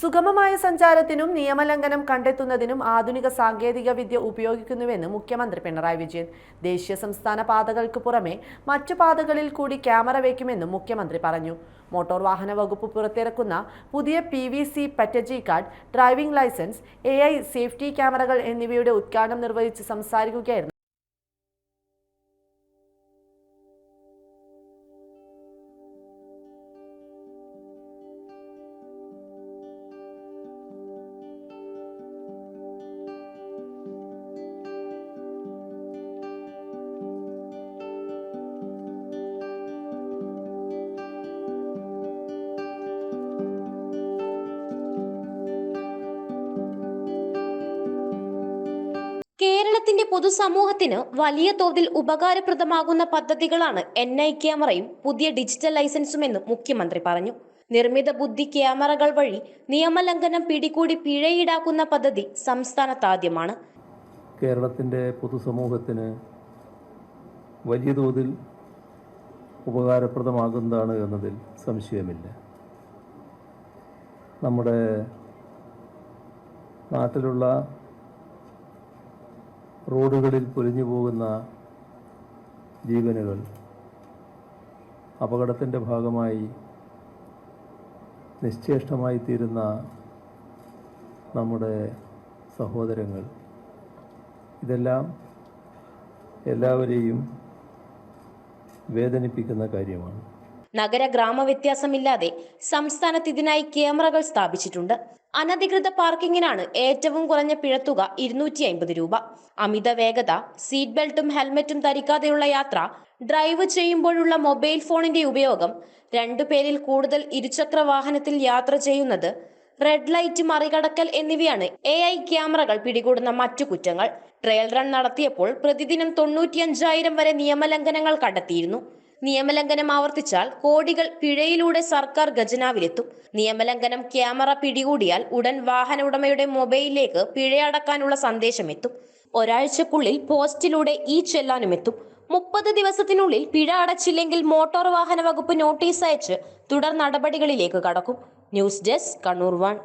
സുഗമമായ സഞ്ചാരത്തിനും നിയമലംഘനം കണ്ടെത്തുന്നതിനും ആധുനിക സാങ്കേതിക വിദ്യ ഉപയോഗിക്കുന്നുവെന്ന് മുഖ്യമന്ത്രി പിണറായി വിജയൻ. ദേശീയ സംസ്ഥാന പാതകൾക്ക് പുറമെ മറ്റു പാതകളിൽ കൂടി ക്യാമറ വയ്ക്കുമെന്നും മുഖ്യമന്ത്രി പറഞ്ഞു. മോട്ടോർ വാഹന വകുപ്പ് പുറത്തിറക്കുന്ന പുതിയ PVC പറ്റജി card, driving licence, AI safety ക്യാമറകൾ എന്നിവയുടെ ഉദ്ഘാടനം നിർവഹിച്ച് സംസാരിക്കുകയായിരുന്നു കേരളത്തിന്റെ പൊതുസമൂഹത്തിന് വലിയ തോതിൽ ഉപകാരപ്രദമാകുന്ന പദ്ധതികളാണ് NI ക്യാമറയും പുതിയ ഡിജിറ്റൽ ലൈസൻസുമെന്നും മുഖ്യമന്ത്രി പറഞ്ഞു. നിർമ്മിത ബുദ്ധി ക്യാമറകൾ വഴി നിയമലംഘനം പിടികൂടി പിഴ ഈടാക്കുന്ന പദ്ധതി സംസ്ഥാനത്താദ്യമാണ്. കേരളത്തിന്റെ പൊതുസമൂഹത്തിന് വലിയ തോതിൽ ഉപകാരപ്രദമാകുന്നതാണ് എന്നതിൽ സംശയമില്ല. നമ്മുടെ നാട്ടിലുള്ള റോഡുകളിൽ പൊലിഞ്ഞു പോകുന്ന ജീവനുകൾ, അപകടത്തിൻ്റെ ഭാഗമായി നിശ്ചേഷ്ടമായി തീരുന്ന നമ്മുടെ സഹോദരങ്ങൾ, ഇതെല്ലാം എല്ലാവരെയും വേദനിപ്പിക്കുന്ന കാര്യമാണ്. നഗര ഗ്രാമ വ്യത്യാസമില്ലാതെ സംസ്ഥാനത്ത് ഇതിനായി ക്യാമറകൾ സ്ഥാപിച്ചിട്ടുണ്ട്. അനധികൃത പാർക്കിങ്ങിനാണ് ഏറ്റവും കുറഞ്ഞ പിഴത്തുക 250 രൂപ. അമിത വേഗത, സീറ്റ് ബെൽറ്റും ഹെൽമറ്റും ധരിക്കാതെയുള്ള യാത്ര, ഡ്രൈവ് ചെയ്യുമ്പോഴുള്ള മൊബൈൽ ഫോണിന്റെ ഉപയോഗം, 2 പേരിൽ കൂടുതൽ ഇരുചക്ര വാഹനത്തിൽ യാത്ര ചെയ്യുന്നത്, റെഡ് ലൈറ്റ് മറികടക്കൽ എന്നിവയാണ് AI ക്യാമറകൾ പിടികൂടുന്ന മറ്റു കുറ്റങ്ങൾ. ട്രയൽ റൺ നടത്തിയപ്പോൾ പ്രതിദിനം 95,000 വരെ നിയമലംഘനങ്ങൾ കണ്ടെത്തിയിരുന്നു. നിയമലംഘനം ആവർത്തിച്ചാൽ കോടികൾ പിഴയിലൂടെ സർക്കാർ ഖജനാവിലെത്തും. നിയമലംഘനം ക്യാമറ പിടികൂടിയാൽ ഉടൻ വാഹന ഉടമയുടെ മൊബൈലിലേക്ക് പിഴയടക്കാനുള്ള സന്ദേശം എത്തും. ഒരാഴ്ചക്കുള്ളിൽ പോസ്റ്റിലൂടെ ചെല്ലാനും എത്തും. 30 ദിവസത്തിനുള്ളിൽ പിഴ അടച്ചില്ലെങ്കിൽ മോട്ടോർ വാഹന വകുപ്പ് നോട്ടീസ് അയച്ച് തുടർ നടപടികളിലേക്ക് കടക്കും. News desk, Kannur 1.